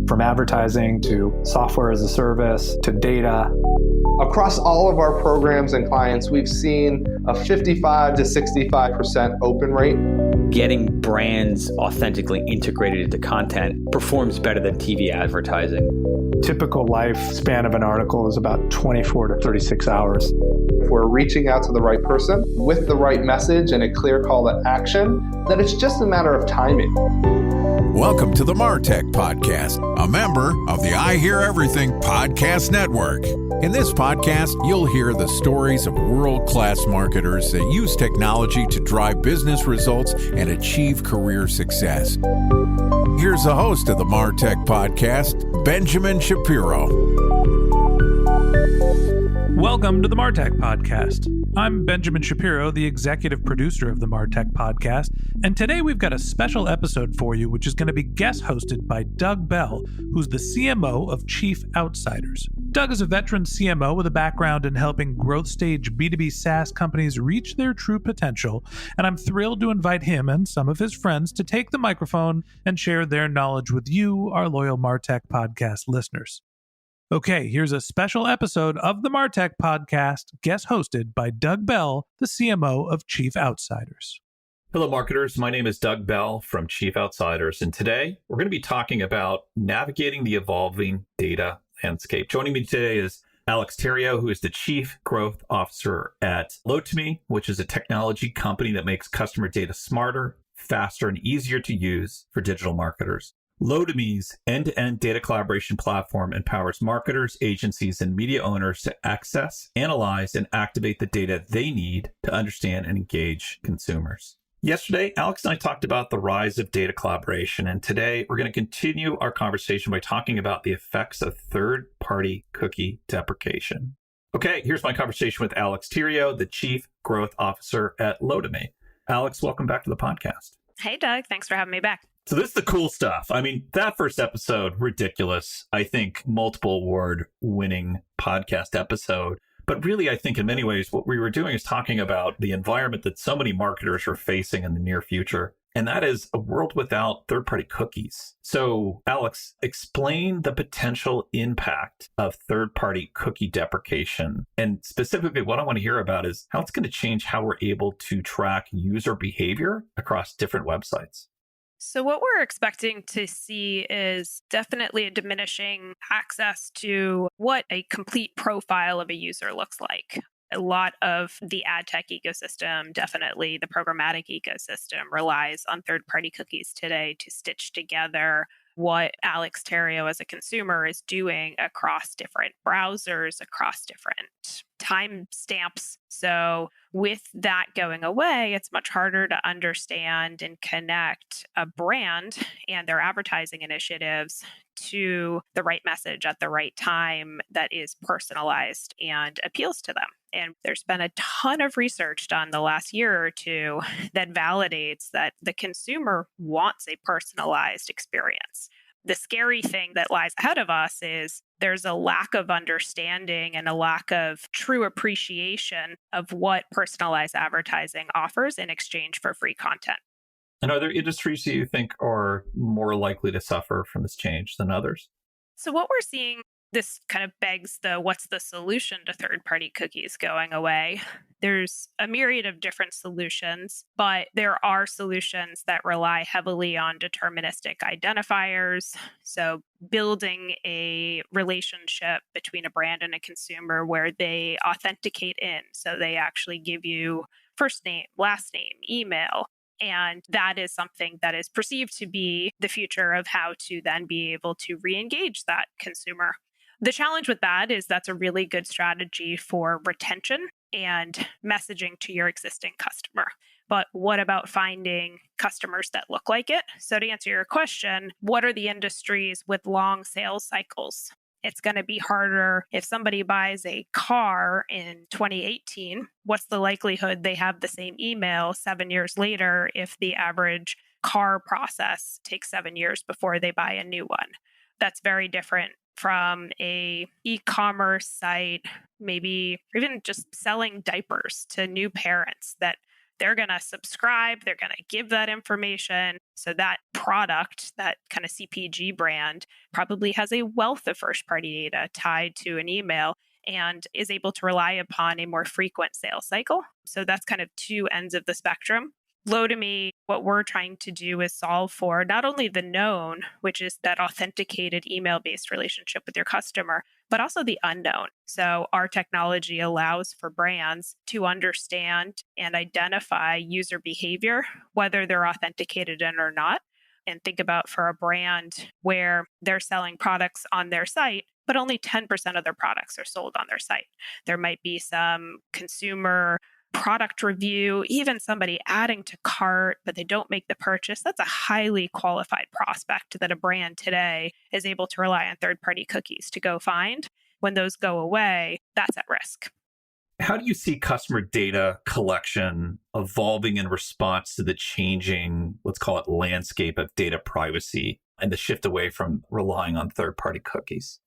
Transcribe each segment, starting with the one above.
From advertising to software as a service to data. Across all of our programs and clients, we've seen a 55 to 65% open rate. Getting brands authentically integrated into content performs better than TV advertising. Typical lifespan of an article is about 24 to 36 hours. If we're reaching out to the right person with the right message and a clear call to action, then it's just a matter of timing. Welcome to the MarTech Podcast, a member of the I Hear Everything Podcast Network. In this podcast, you'll hear the stories of world-class marketers that use technology to drive business results and achieve career success. Here's the host of the MarTech Podcast, Benjamin Shapiro. Welcome to the MarTech Podcast. I'm Benjamin Shapiro, the executive producer of the MarTech Podcast, and today we've got a special episode for you, which is going to be guest hosted by Doug Bell, who's the CMO of Chief Outsiders. Doug is a veteran CMO with a background in helping growth stage B2B SaaS companies reach their true potential, and I'm thrilled to invite him and some of his friends to take the microphone and share their knowledge with you, our loyal MarTech Podcast listeners. Okay, here's a special episode of the MarTech Podcast, guest hosted by Doug Bell, the CMO of Chief Outsiders. Hello, marketers. My name is Doug Bell from Chief Outsiders, and today we're going to be talking about navigating the evolving data landscape. Joining me today is Alex Terrio, who is the Chief Growth Officer at Load2Me, which is a technology company that makes customer data smarter, faster, and easier to use for digital marketers. Load2Me's end-to-end data collaboration platform empowers marketers, agencies, and media owners to access, analyze, and activate the data they need to understand and engage consumers. Yesterday, Alex and I talked about the rise of data collaboration, and today we're going to continue our conversation by talking about the effects of third-party cookie deprecation. Okay, here's my conversation with Alex Terrio, the Chief Growth Officer at Load2Me. Alex, welcome back to the podcast. Hey, Doug. Thanks for having me back. So this is the cool stuff. I mean, that first episode, ridiculous. I think multiple award-winning podcast episode. But really, I think in many ways, what we were doing is talking about the environment that so many marketers are facing in the near future. And that is a world without third-party cookies. So Alex, explain the potential impact of third-party cookie deprecation. And specifically, what I want to hear about is how it's going to change how we're able to track user behavior across different websites. So what we're expecting to see is definitely a diminishing access to what a complete profile of a user looks like. A lot of the ad tech ecosystem, definitely the programmatic ecosystem, relies on third-party cookies today to stitch together what Alex Terrio as a consumer is doing across different browsers, across different timestamps. So with that going away, it's much harder to understand and connect a brand and their advertising initiatives to the right message at the right time that is personalized and appeals to them. And there's been a ton of research done the last year or two that validates that the consumer wants a personalized experience. The scary thing that lies ahead of us is there's a lack of understanding and a lack of true appreciation of what personalized advertising offers in exchange for free content. And are there industries that you think are more likely to suffer from this change than others? So what we're seeing, this kind of begs the what's the solution to third-party cookies going away? There's a myriad of different solutions, but there are solutions that rely heavily on deterministic identifiers. So building a relationship between a brand and a consumer where they authenticate in. So they actually give you first name, last name, email. And that is something that is perceived to be the future of how to then be able to re-engage that consumer. The challenge with that is that's a really good strategy for retention and messaging to your existing customer. But what about finding customers that look like it? So to answer your question, what are the industries with long sales cycles? It's going to be harder if somebody buys a car in 2018. What's the likelihood they have the same email 7 years later if the average car process takes 7 years before they buy a new one? That's very different from a e-commerce site, maybe even just selling diapers to new parents that they're going to subscribe, they're going to give that information. So that product, that kind of CPG brand, probably has a wealth of first party data tied to an email and is able to rely upon a more frequent sales cycle. So that's kind of two ends of the spectrum. Low-to-me, what we're trying to do is solve for not only the known, which is that authenticated email-based relationship with your customer, but also the unknown. So our technology allows for brands to understand and identify user behavior, whether they're authenticated in or not. And think about for a brand where they're selling products on their site, but only 10% of their products are sold on their site. There might be some consumer product review, even somebody adding to cart, but they don't make the purchase. That's a highly qualified prospect that a brand today is able to rely on third-party cookies to go find. When those go away, that's at risk. How do you see customer data collection evolving in response to the changing, let's call it, landscape of data privacy and the shift away from relying on third-party cookies?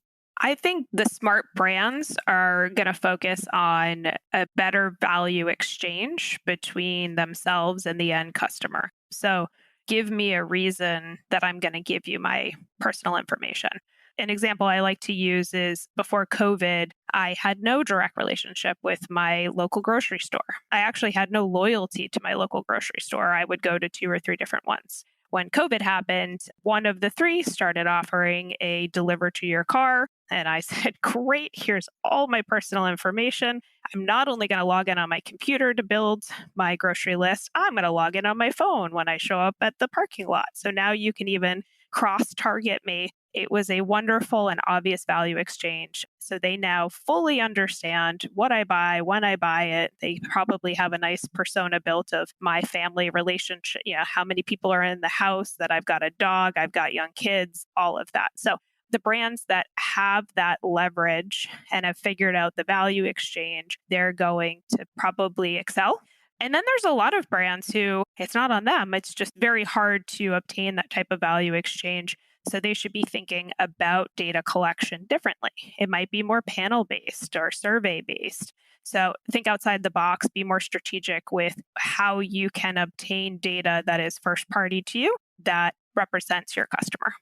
I think the smart brands are going to focus on a better value exchange between themselves and the end customer. So give me a reason that I'm going to give you my personal information. An example I like to use is before COVID, I had no direct relationship with my local grocery store. I actually had no loyalty to my local grocery store. I would go to 2 or 3 different ones. When COVID happened, one of the 3 started offering a deliver to your car. And I said, great, here's all my personal information. I'm not only going to log in on my computer to build my grocery list, I'm going to log in on my phone when I show up at the parking lot. So now you can even cross-target me. It was a wonderful and obvious value exchange. So they now fully understand what I buy, when I buy it. They probably have a nice persona built of my family relationship, how many people are in the house, that I've got a dog, I've got young kids, all of that. So the brands that have that leverage and have figured out the value exchange, they're going to probably excel. And then there's a lot of brands who it's not on them. It's just very hard to obtain that type of value exchange. So they should be thinking about data collection differently. It might be more panel-based or survey-based. So think outside the box, be more strategic with how you can obtain data that is first-party to you that represents your customer.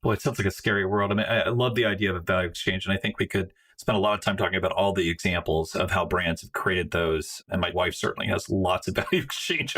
Boy, it sounds like a scary world. I mean, I love the idea of a value exchange, and I think we could spend a lot of time talking about all the examples of how brands have created those. And my wife certainly has lots of value exchange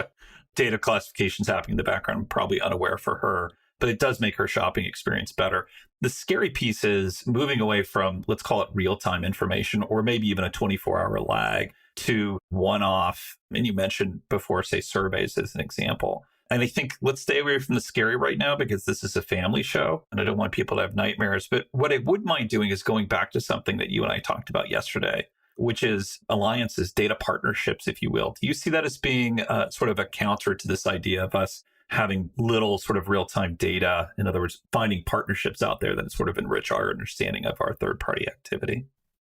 data classifications happening in the background. I'm probably unaware for her, but it does make her shopping experience better. The scary piece is moving away from, let's call it real-time information, or maybe even a 24-hour lag, to one-off. And you mentioned before, say, surveys as an example. And I think let's stay away from the scary right now because this is a family show and I don't want people to have nightmares. But what I would mind doing is going back to something that you and I talked about yesterday, which is alliances, data partnerships, if you will. Do you see that as being sort of a counter to this idea of us having little sort of real-time data? In other words, finding partnerships out there that sort of enrich our understanding of our third-party activity?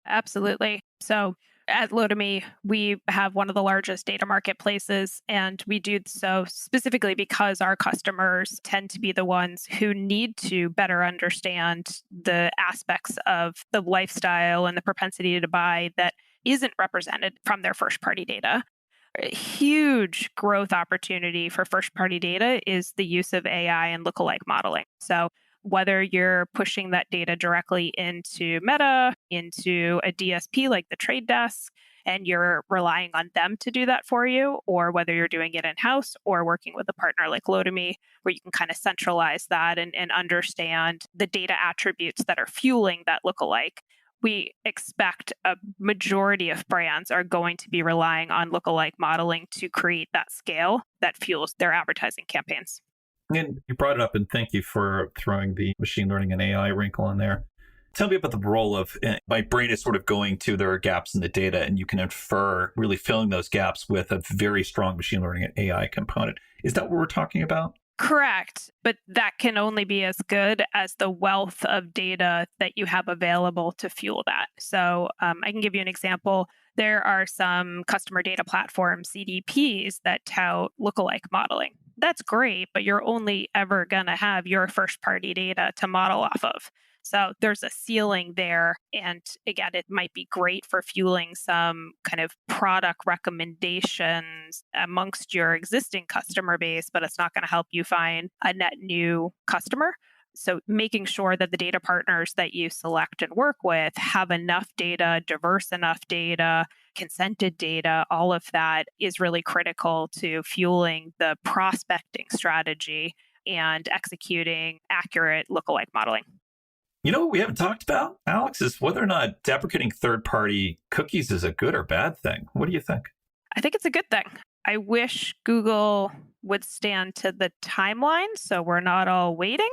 Absolutely. So at Low2Me, we have one of the largest data marketplaces, and we do so specifically because our customers tend to be the ones who need to better understand the aspects of the lifestyle and the propensity to buy that isn't represented from their first-party data. A huge growth opportunity for first-party data is the use of AI and lookalike modeling. So whether you're pushing that data directly into Meta, into a DSP like the Trade Desk, and you're relying on them to do that for you, or whether you're doing it in-house or working with a partner like Low2Me, where you can kind of centralize that and understand the data attributes that are fueling that lookalike. We expect a majority of brands are going to be relying on lookalike modeling to create that scale that fuels their advertising campaigns. And you brought it up, and thank you for throwing the machine learning and AI wrinkle in there. Tell me about the role of, my brain is sort of going to, there are gaps in the data, and you can infer really filling those gaps with a very strong machine learning and AI component. Is that what we're talking about? Correct. But that can only be as good as the wealth of data that you have available to fuel that. So I can give you an example. There are some customer data platforms, CDPs, that tout lookalike modeling. That's great, but you're only ever going to have your first party data to model off of. So there's a ceiling there. And again, it might be great for fueling some kind of product recommendations amongst your existing customer base, but it's not going to help you find a net new customer. So making sure that the data partners that you select and work with have enough data, diverse enough data, consented data, all of that is really critical to fueling the prospecting strategy and executing accurate lookalike modeling. You know what we haven't talked about, Alex, is whether or not deprecating third-party cookies is a good or bad thing. What do you think? I think it's a good thing. I wish Google would stand to the timeline so we're not all waiting.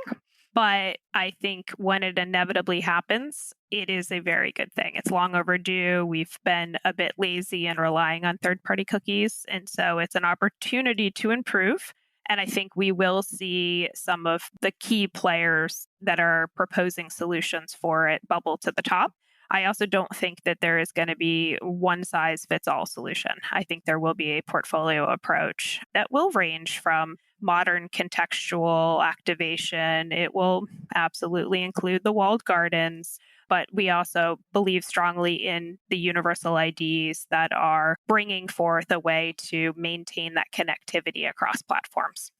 But I think when it inevitably happens, it is a very good thing. It's long overdue. We've been a bit lazy in relying on third-party cookies. And so it's an opportunity to improve. And I think we will see some of the key players that are proposing solutions for it bubble to the top. I also don't think that there is going to be one size fits all solution. I think there will be a portfolio approach that will range from modern contextual activation. It will absolutely include the walled gardens, but we also believe strongly in the universal IDs that are bringing forth a way to maintain that connectivity across platforms.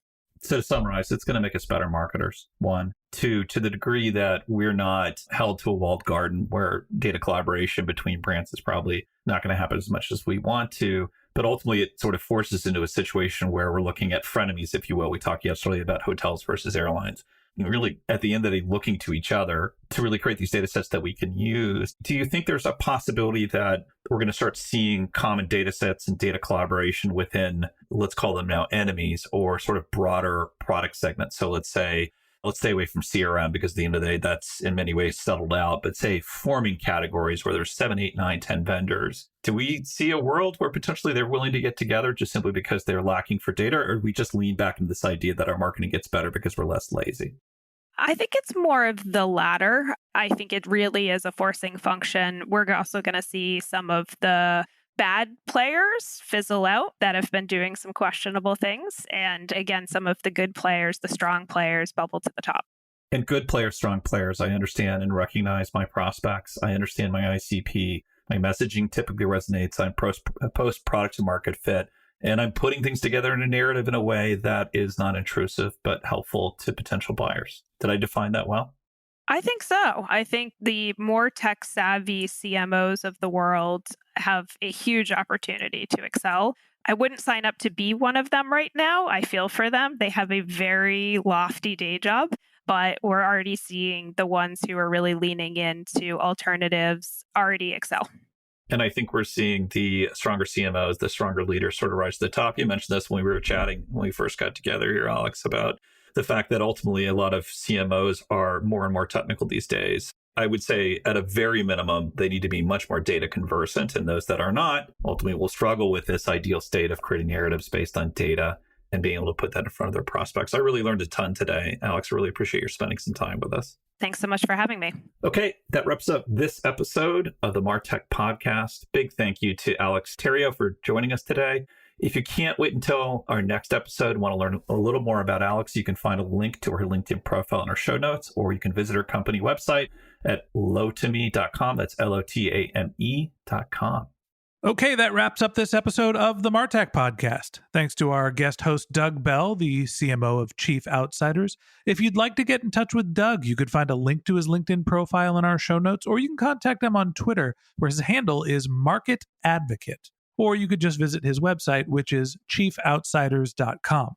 So to summarize, it's going to make us better marketers, one. Two, to the degree that we're not held to a walled garden where data collaboration between brands is probably not going to happen as much as we want to. But ultimately, it sort of forces into a situation where we're looking at frenemies, if you will. We talked yesterday about hotels versus airlines. And really, at the end of the day, looking to each other to really create these data sets that we can use. Do you think there's a possibility that we're going to start seeing common data sets and data collaboration within, let's call them now enemies, or sort of broader product segments? So let's stay away from CRM because at the end of the day, that's in many ways settled out. But say forming categories where there's 7, 8, 9, 10 vendors. Do we see a world where potentially they're willing to get together just simply because they're lacking for data? Or do we just lean back into this idea that our marketing gets better because we're less lazy? I think it's more of the latter. I think it really is a forcing function. We're also going to see some of the bad players fizzle out that have been doing some questionable things. And again, some of the good players, the strong players, bubble to the top. And good players, strong players, I understand and recognize my prospects. I understand my ICP. My messaging typically resonates. I'm post product to market fit. And I'm putting things together in a narrative in a way that is not intrusive, but helpful to potential buyers. Did I define that well? I think so. I think the more tech savvy CMOs of the world have a huge opportunity to excel. I wouldn't sign up to be one of them right now. I feel for them. They have a very lofty day job, but we're already seeing the ones who are really leaning into alternatives already excel. And I think we're seeing the stronger CMOs, the stronger leaders sort of rise to the top. You mentioned this when we were chatting, when we first got together here, Alex, about the fact that ultimately a lot of CMOs are more and more technical these days. I would say at a very minimum, they need to be much more data conversant. And those that are not ultimately will struggle with this ideal state of creating narratives based on data and being able to put that in front of their prospects. I really learned a ton today. Alex, I really appreciate your spending some time with us. Thanks so much for having me. Okay, that wraps up this episode of the MarTech Podcast. Big thank you to Alex Theriault for joining us today. If you can't wait until our next episode and want to learn a little more about Alex, you can find a link to her LinkedIn profile in our show notes, or you can visit her company website at lotame.com. That's LOTAME.com. Okay, that wraps up this episode of the MarTech Podcast. Thanks to our guest host, Doug Bell, the CMO of Chief Outsiders. If you'd like to get in touch with Doug, you could find a link to his LinkedIn profile in our show notes, or you can contact him on Twitter, where his handle is Market Advocate. Or you could just visit his website, which is chiefoutsiders.com.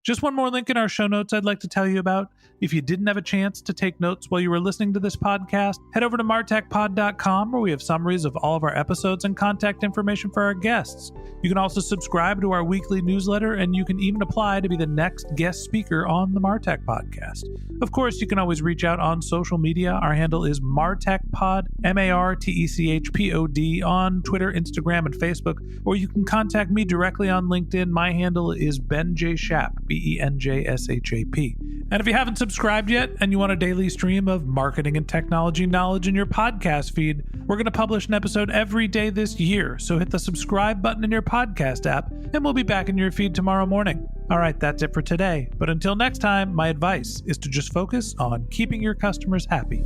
Just one more link in our show notes I'd like to tell you about. If you didn't have a chance to take notes while you were listening to this podcast, head over to martechpod.com, where we have summaries of all of our episodes and contact information for our guests. You can also subscribe to our weekly newsletter, and you can even apply to be the next guest speaker on the MarTech Podcast. Of course, you can always reach out on social media. Our handle is MarTechPod, MarTechPod, on Twitter, Instagram, and Facebook, or you can contact me directly on LinkedIn. My handle is Ben J. Shap, BenJShap. And if you haven't subscribed yet and you want a daily stream of marketing and technology knowledge in your podcast feed, we're going to publish an episode every day this year. So hit the subscribe button in your podcast app, and we'll be back in your feed tomorrow morning. All right, that's it for today. But until next time, my advice is to just focus on keeping your customers happy.